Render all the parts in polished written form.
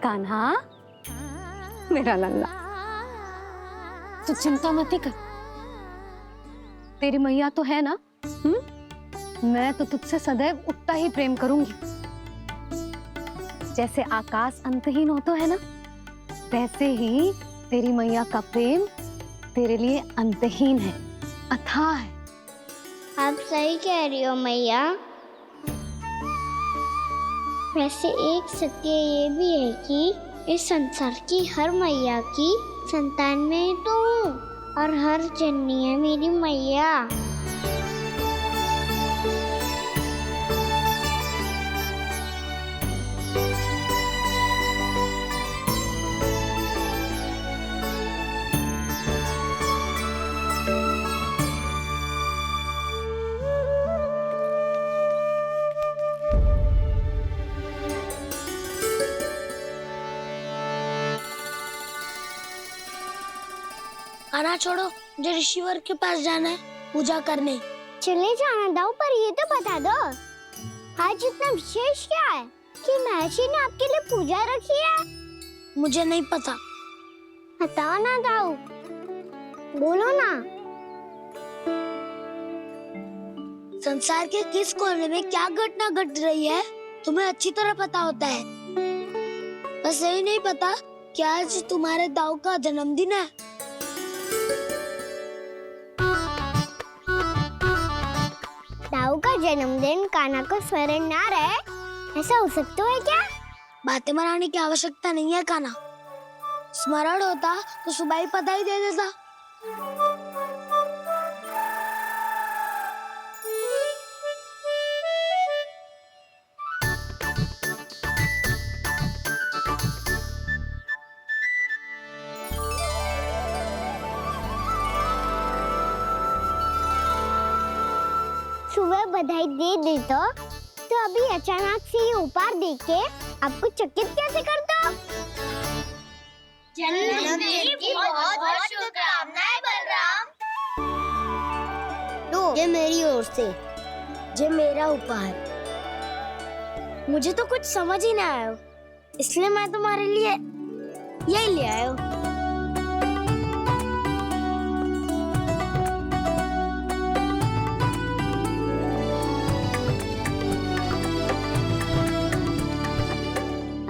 कान्हा मेरा लल्ला, तू चिंता मत कर, तेरी मैया तो है ना। मैं तो तुझसे सदैव उतना ही प्रेम करूंगी। जैसे आकाश अंतहीन होता है ना, वैसे ही तेरी मैया का प्रेम तेरे लिए अंतहीन है, अथाह है। आप सही कह रही हो मैया। वैसे एक सत्य ये भी है कि इस संसार की हर मैया की संतान में तो हूँ, और हर जननी है मेरी मैया। आना छोड़ो, मुझे ऋषिवर के पास जाना है पूजा करने। चले जाना दाऊ, पर ये तो बता दो आज इतना विशेष क्या है कि महर्षि ने आपके लिए पूजा रखी है? मुझे नहीं पता। बताओ ना दाऊ, बोलो ना। संसार के किस कोने में क्या घटना घट रही है तुम्हें अच्छी तरह पता होता है। बस यही नहीं पता कि आज तुम्हारे दाऊ का जन्मदिन है। दाऊ का जन्मदिन कान्हा को स्मरण ना रहे, ऐसा हो सकता है क्या? बातें बनाने की आवश्यकता नहीं है कान्हा। स्मरण होता तो सुबह ही पता ही दे देता। सुबह बधाई दे देता तो अभी अचानक से ये उपहार देख के आपको चकित कैसे कर दो? जन्मदिन की बहुत-बहुत शुभकामनाएं बलराम। लो, ये मेरी ओर से। ये मेरा उपहार। मुझे तो कुछ समझ ही ना आया, इसलिए मैं तुम्हारे लिए यही ले आया हूँ।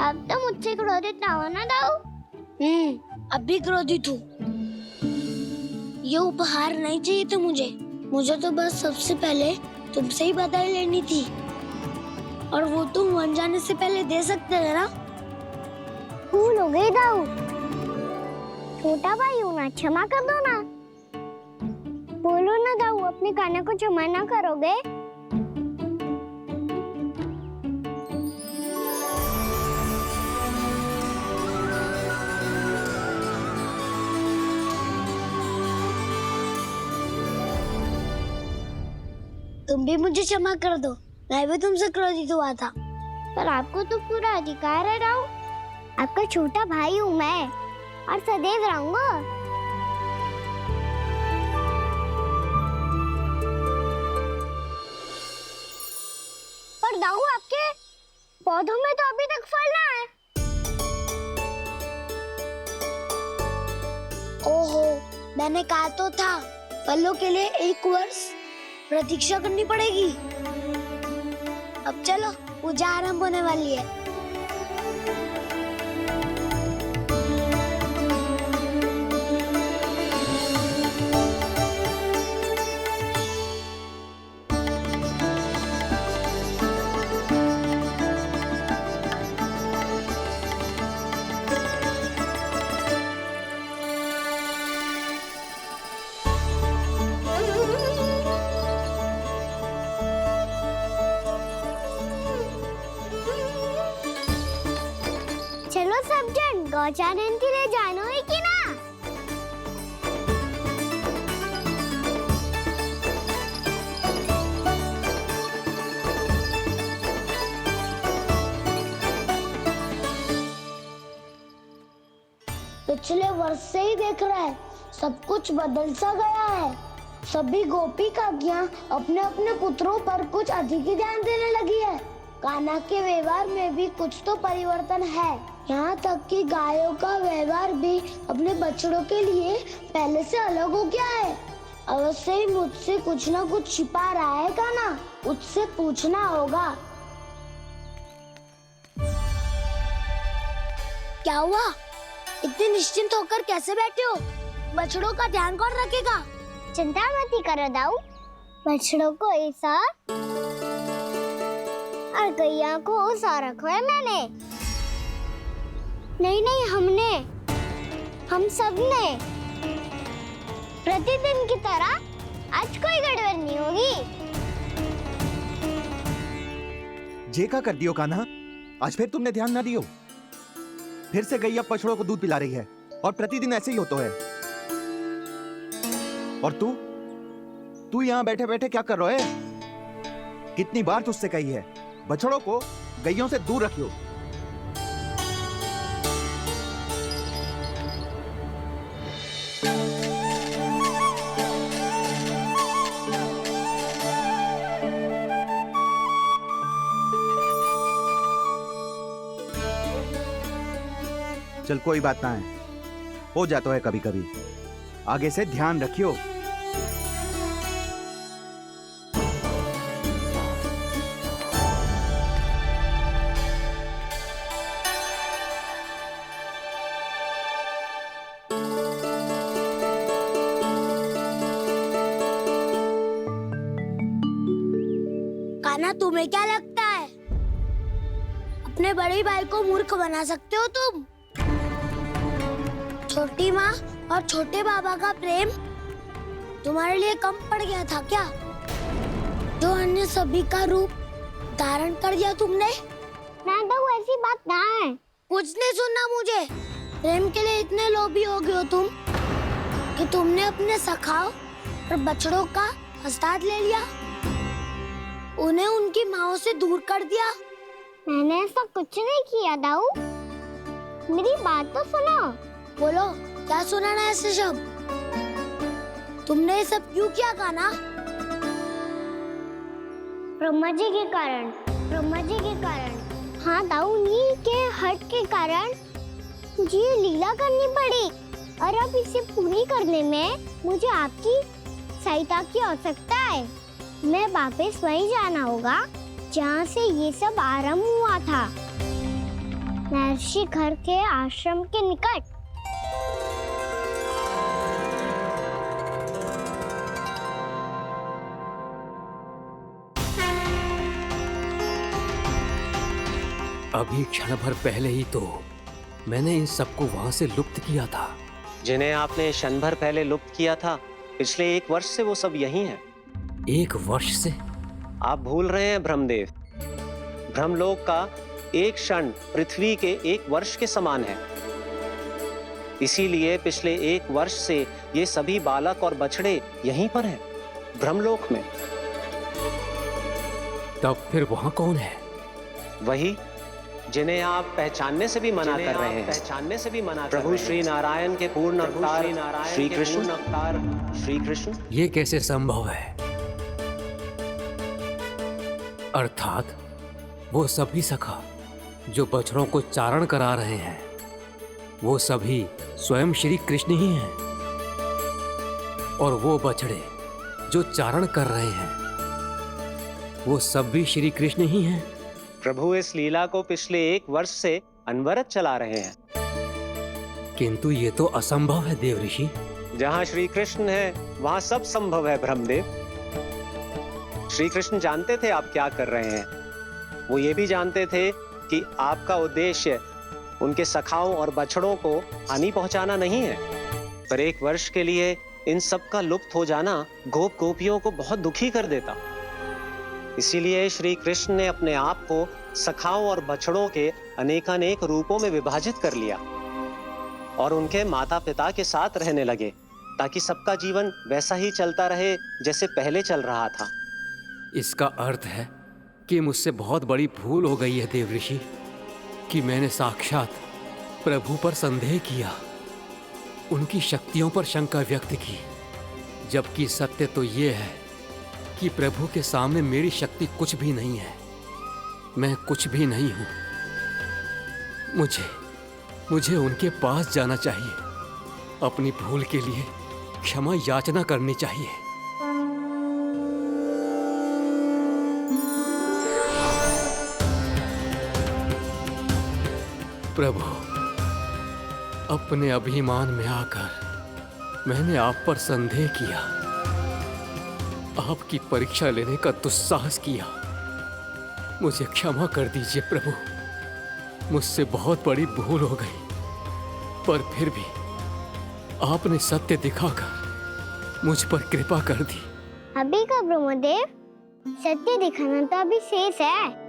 अब तो मुझसे क्रोधित ना हो ना दाऊ। अब भी क्रोधित हूँ। ये उपहार नहीं चाहिए था मुझे। मुझे तो बस सबसे पहले तुमसे ही बधाई लेनी थी, और वो तुम बन जाने से पहले दे सकते थे ना। भूल हो गई दाऊ। छोटा भाई हूँ ना, क्षमा कर दो ना। बोलो ना दाऊ, अपने कान्हा को क्षमा ना करोगे? तुम भी मुझे क्षमा कर दो, मैं भी तुमसे क्रोधित हुआ था। पर आपको तो पूरा अधिकार है दाऊ। आपका छोटा भाई हूँ मैं, और सदैव रहूंगा। पर दाऊ, आपके पौधों में तो अभी तक फल ना है। ओहो, मैंने कहा तो था फलों के लिए 1 वर्ष प्रतीक्षा करनी पड़ेगी। अब चलो, पूजा आरंभ होने वाली है। चलो सब जन गौचारण के लिए जानो है कि ना? पिछले वर्ष से ही देख रहा है, सब कुछ बदल सा गया है। सभी गोपी काकियां अपने अपने पुत्रों पर कुछ अधिक ही ध्यान देने लगी है। कान्हा के व्यवहार में भी कुछ तो परिवर्तन है। यहाँ तक कि गायों का व्यवहार भी अपने बछड़ों के लिए पहले से अलग हो गया है। अवश्य ही मुझसे कुछ ना कुछ छिपा रहा है कान्हा, उससे पूछना होगा। क्या हुआ? इतने निश्चिंत होकर कैसे बैठे हो? बछड़ों का ध्यान कौन रखेगा? चिंता मत करो दाऊ, बछड़ों को ऐसा और गैया को उसा रखो है मैंने। नहीं हमने, हम सब ने। प्रतिदिन की तरह आज कोई गड़बड़ नहीं होगी। जे का कर दियो कान्हा, आज फिर तुमने ध्यान ना दियो। फिर से गैया बछड़ों को दूध पिला रही है और प्रतिदिन ऐसे ही होता है। और तू यहाँ बैठे बैठे क्या कर रहा है? कितनी बार तुझसे कही है बछड़ों को गैयों से दूर रखियो। चल कोई बात ना है, हो जाता है कभी कभी। आगे से ध्यान रखियो। कान्हा, तुम्हें क्या लगता है अपने बड़े भाई को मूर्ख बना सकते हो तुम? छोटी माँ और छोटे बाबा का प्रेम तुम्हारे लिए कम पड़ गया था क्या? जो अन्य सभी का रूप धारण कर दिया तुमने? ना दाऊ, ऐसी बात ना है। कुछ नहीं सुनना मुझे। प्रेम के लिए इतने लोभी हो गए हो तुम कि तुमने अपने सखाओ और बछड़ों का हस्ताक्षर ले लिया, उन्हें उनकी माँओं से दूर कर दिया। मैंने ऐसा कुछ नहीं किया दाऊ, मेरी बात तो सुनो। बोलो, क्या सुनाना है ऐसे शब्द? तुमने ये सब क्यों किया कान्हा? ब्रह्मा जी के कारण, ब्रह्मा जी के कारण। हाँ दाऊ, नील के हट के कारण मुझे ये लीला करनी पड़ी, और अब इसे पूरी करने में मुझे आपकी सहायता की आवश्यकता है। मैं वापस वहीं जाना होगा जहाँ से ये सब आरंभ हुआ था, महर्षि घर के आश्रम के निकट। अभी क्षण भर पहले ही तो मैंने इन सबको वहां से लुप्त किया था। जिन्हें आपने क्षण भर पहले लुप्त किया था, पिछले 1 वर्ष से वो सब यहीं हैं। 1 वर्ष से? आप भूल रहे हैं ब्रह्मदेव, ब्रह्मलोक का एक क्षण पृथ्वी के 1 वर्ष के समान है। इसीलिए पिछले 1 वर्ष से ये सभी बालक और बछड़े यहीं पर हैं, ब्रह्मलोक में। तब फिर वहां कौन है? वही जिन्हें आप पहचानने से भी मना कर रहे हैं, पहचानने से भी मना। प्रभु श्री नारायण के पूर्ण अवतार श्री कृष्ण। ये कैसे संभव है? अर्थात वो सभी सखा जो बछड़ों को चारण करा रहे हैं, वो सभी स्वयं श्री कृष्ण ही हैं, और वो बछड़े जो चारण कर रहे हैं, वो सब भी श्री कृष्ण ही हैं। प्रभु इस लीला को पिछले 1 वर्ष से अनवरत चला रहे हैं। किंतु ये तो असंभव है देव ऋषि। जहाँ श्री कृष्ण है वहाँ सब संभव है ब्रह्मदेव। श्री कृष्ण जानते थे आप क्या कर रहे हैं। वो ये भी जानते थे कि आपका उद्देश्य उनके सखाओं और बछड़ों को हानि पहुंचाना नहीं है। पर 1 वर्ष के लिए इन सब का लुप्त हो जाना गोप गोपियों को बहुत दुखी कर देता। इसीलिए श्री कृष्ण ने अपने आप को सखाओं और बछड़ों के अनेकानेक रूपों में विभाजित कर लिया और उनके माता पिता के साथ रहने लगे, ताकि सबका जीवन वैसा ही चलता रहे जैसे पहले चल रहा था। इसका अर्थ है कि मुझसे बहुत बड़ी भूल हो गई है देव ऋषि, कि मैंने साक्षात प्रभु पर संदेह किया, उनकी शक्तियों पर शंका व्यक्त की, जबकि सत्य तो ये है कि प्रभु के सामने मेरी शक्ति कुछ भी नहीं है। मैं कुछ भी नहीं हूं। मुझे उनके पास जाना चाहिए, अपनी भूल के लिए क्षमा याचना करनी चाहिए। प्रभु, अपने अभिमान में आकर मैंने आप पर संदेह किया, आपकी परीक्षा लेने का दुस्साहस किया। मुझे क्षमा कर दीजिए प्रभु, मुझसे बहुत बड़ी भूल हो गई, पर फिर भी आपने सत्य दिखाकर मुझ पर कृपा कर दी। अभी का ब्रह्मदेव, सत्य दिखाना तो अभी शेष है।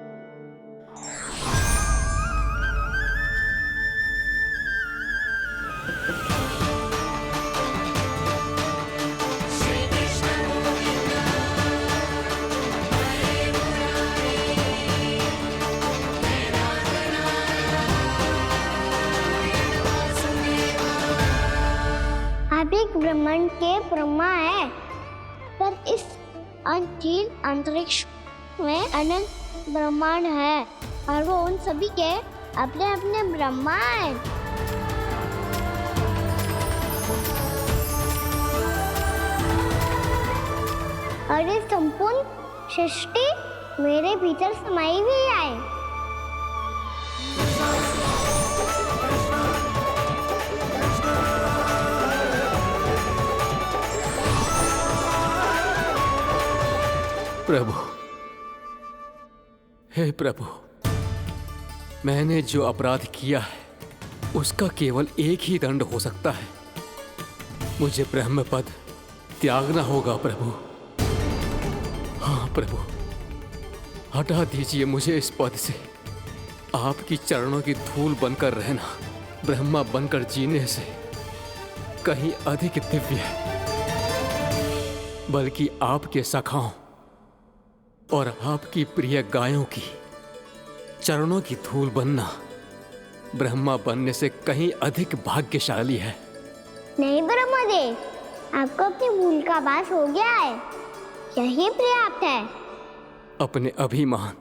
आप एक ब्रह्मांड के ब्रह्मा है, पर इस अनंत अंतरिक्ष में अनंत ब्रह्मांड है और वो उन सभी के अपने अपने ब्रह्मा हैं। और ये संपूर्ण सृष्टि मेरे भीतर समाई हुई है। प्रभु, हे प्रभु, मैंने जो अपराध किया है उसका केवल एक ही दंड हो सकता है। मुझे ब्रह्म पद त्यागना होगा प्रभु। हाँ प्रभु, हटा दीजिए मुझे इस पद से। आपकी चरणों की धूल बनकर रहना ब्रह्मा बनकर जीने से कहीं अधिक दिव्य है। बल्कि आपके सखाओं और आपकी प्रिय गायों की चरणों की धूल बनना ब्रह्मा बनने से कहीं अधिक भाग्यशाली है। नहीं ब्रह्मदेव, आपको अपनी भूल का आभास हो गया है, यही पर्याप्त है। अपने अभिमान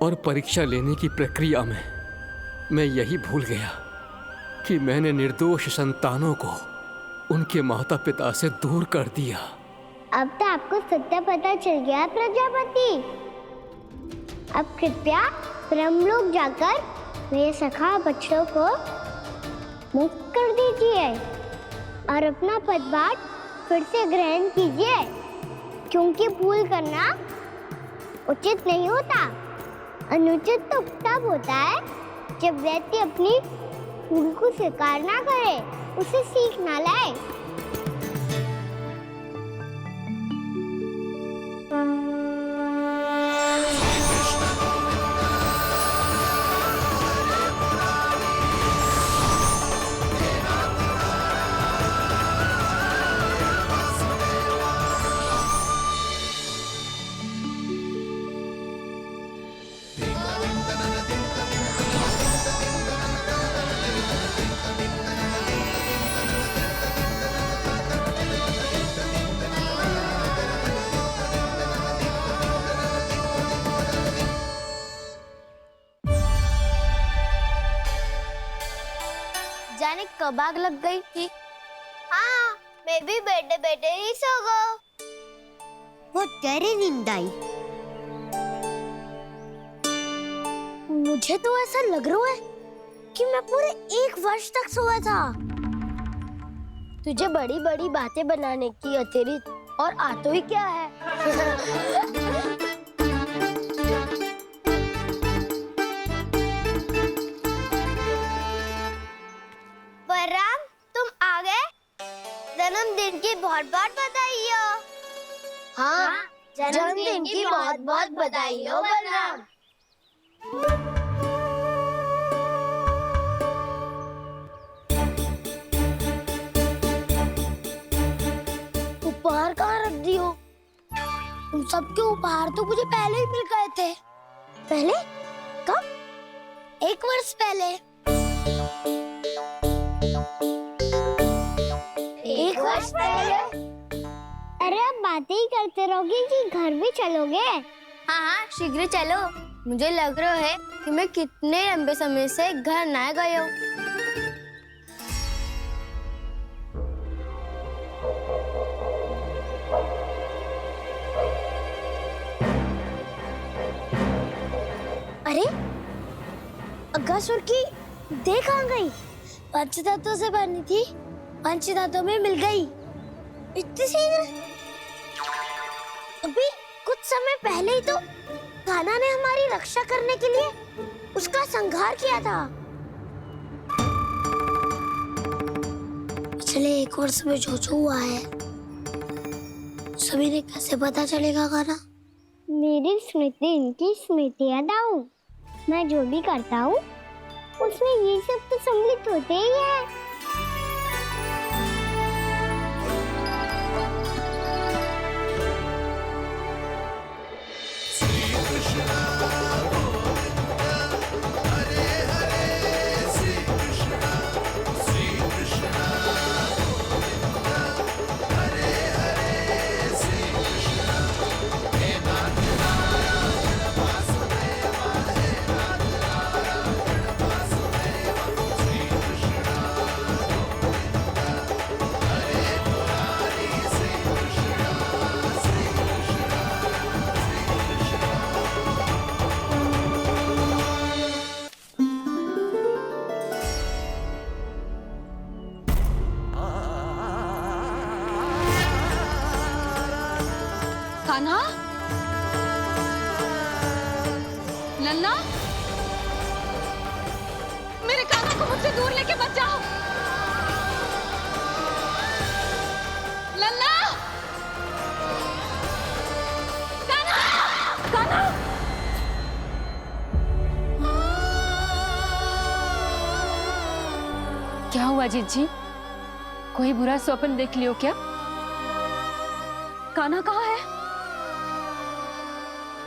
और परीक्षा लेने की प्रक्रिया में मैं यही भूल गया कि मैंने निर्दोष संतानों को उनके माता पिता से दूर कर दिया। अब तो आपको सत्य पता चल गया प्रजापति। अब कृपया ब्रह्मलोक जाकर मेरे सखा बच्चों को मुक्त कर दीजिए और अपना पदभार फिर से ग्रहण कीजिए, क्योंकि भूल करना उचित नहीं होता। अनुचित तो तब होता है जब व्यक्ति अपनी भूल को स्वीकार ना करे, उसे सीख ना लाए। जाने कब आग लग गई थी। हाँ, मैं भी बैठे बैठे ही सो गया। बहुत गहरी नींद आई। मुझे तो ऐसा लग रहा है कि मैं पूरे 1 वर्ष तक सोया था। तुझे बड़ी बड़ी बातें बनाने की अतिरिक्त और आता ही क्या है। बलराम, तुम आ गए? जन्मदिन की बहुत बहुत बधाई हो। हाँ, जन्मदिन की बहुत बहुत बधाई हो बलराम। उपहार कहाँ रख दी हो? उन सबके उपहार तो मुझे पहले ही मिल गए थे। पहले? कब? 1 वर्ष पहले। 1 वर्ष पहले? अरे अब बातें ही करते रहोगे कि घर भी चलोगे? हाँ हाँ, शीघ्र चलो। मुझे लग रहा है कि मैं कितने लंबे समय से घर ना गई हूँ। अरे अगासुर की देख कहाँ गई? पंचतत्वों से बनी थी, पंचतत्वों में मिल गई। इतनी सी अभी कुछ समय पहले ही तो कान्हा ने हमारी रक्षा करने के लिए उसका संहार किया था। पिछले 1 वर्ष में जो जो हुआ है सभी ने कैसे पता चलेगा कान्हा? मेरी स्मृति इनकी स्मृति है दाऊ। मैं जो भी करता हूँ उसमें ये सब तो सम्मिलित होते ही है। कान्हा, लल्ला, मेरे कान्हा को मुझसे दूर लेके मत जाओ। लल्ला, कान्हा, कान्हा। क्या हुआ जीजी? कोई बुरा स्वप्न देख लियो क्या? कान्हा कहाँ है?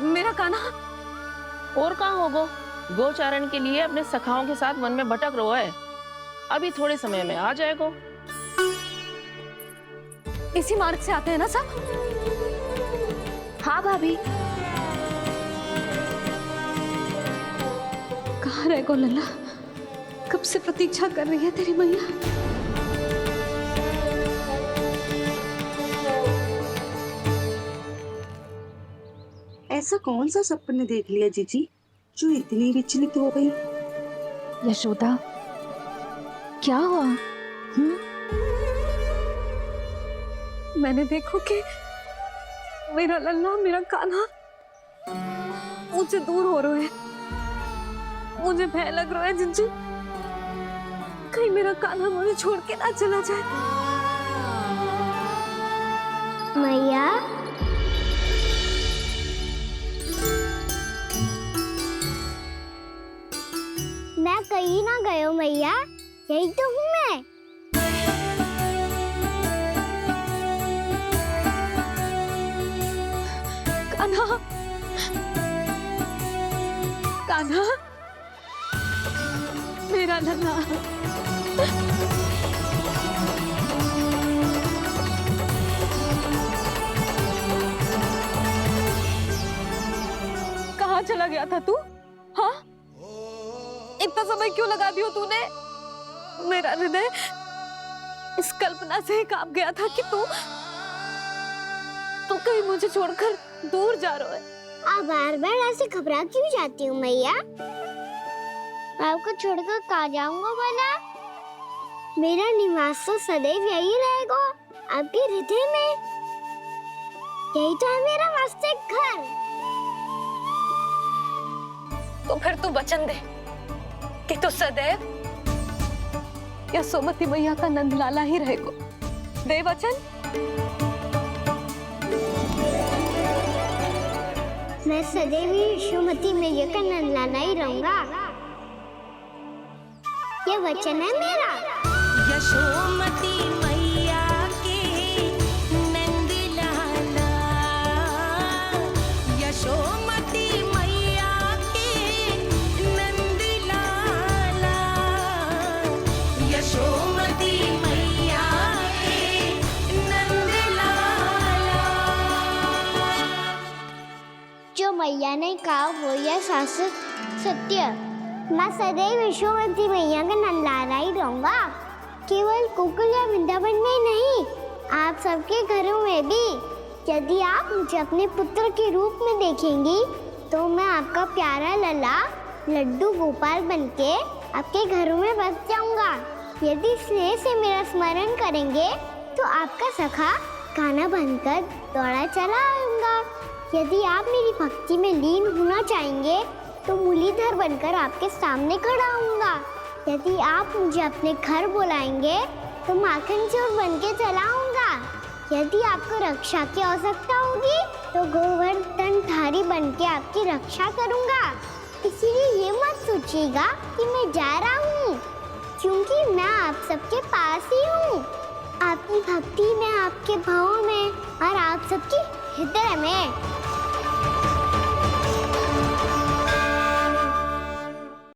मेरा कान्हा? और कहाँ होगो? गोचारण के लिए अपने सखाओं के साथ वन में भटक रहा है। अभी थोड़े समय में आ जाएगा। इसी मार्ग से आते हैं ना सब? हाँ भाभी। कहाँ रह गो लल्ला? कब से प्रतीक्षा कर रही है तेरी मैया। ऐसा कौन सा सपने देख लिया जीजी जो इतनी विचलित हो गई? यशोदा, क्या हुआ? मैंने देखो कि मेरा लल्ला, मेरा कान्हा मुझसे दूर हो रहे हैं। मुझे भय लग रहा है जीजी, कहीं मेरा कान्हा मुझे छोड़ के ना चला जाए। मैया, मैं कहीं ना गयो मैया, यही तो हूँ मैं। कान्हा, कान्हा, मेरा लल्ला। कहाँ चला गया था तू? हाँ, इतना समय क्यों लगा दियो तूने? मेरा हृदय इस कल्पना से ही कांप गया था कि तू कहीं मुझे छोड़कर दूर जा रहा है। आप बार बार ऐसे घबरा क्यों जाती हूँ मैया? आपको छोड़कर कहाँ जाऊंगा भला? मेरा निवास तो सदैव यही रहेगा, आपके हृदय में। यही तो है मेरा वास्तविक घर। तो फिर तू वचन दे कि तू सदैव यशोमती मैया का नंदलाला ही रहेगा। दे वचन। मैं सदैव यशोमती मैया का नंदलाला ही रहूंगा। ये वचन है मेरा। यशोमती मैया के नंदलाला, यशोमती मैया के नंदलाला, यशोमती मैया के नंदलाला। जो मैया मैंने कहा वो यह शाश्वत सत्य। मैं सदैव यशोमती मैया का नंदलाला ही रहूंगा, केवल गोकुल या वृंदावन में नहीं, आप सबके घरों में भी। यदि आप मुझे अपने पुत्र के रूप में देखेंगी तो मैं आपका प्यारा लला लड्डू गोपाल बनके आपके घरों में बस जाऊंगा। यदि स्नेह से मेरा स्मरण करेंगे तो आपका सखा गाना बनकर दौड़ा चला आऊंगा। यदि आप मेरी भक्ति में लीन होना चाहेंगे तो मुरलीधर बनकर आपके सामने खड़ा होऊंगा। यदि आप मुझे अपने घर बुलाएंगे तो माखन चोर बनके चला आऊंगा। यदि आपको रक्षा की आवश्यकता होगी तो गोवर्धनधारी बनके आपकी रक्षा करूंगा। इसीलिए ये मत सोचिएगा कि मैं जा रहा हूँ, क्योंकि मैं आप सबके पास ही हूँ, आपकी भक्ति में, आपके भाव में और आप सबके हृदय में।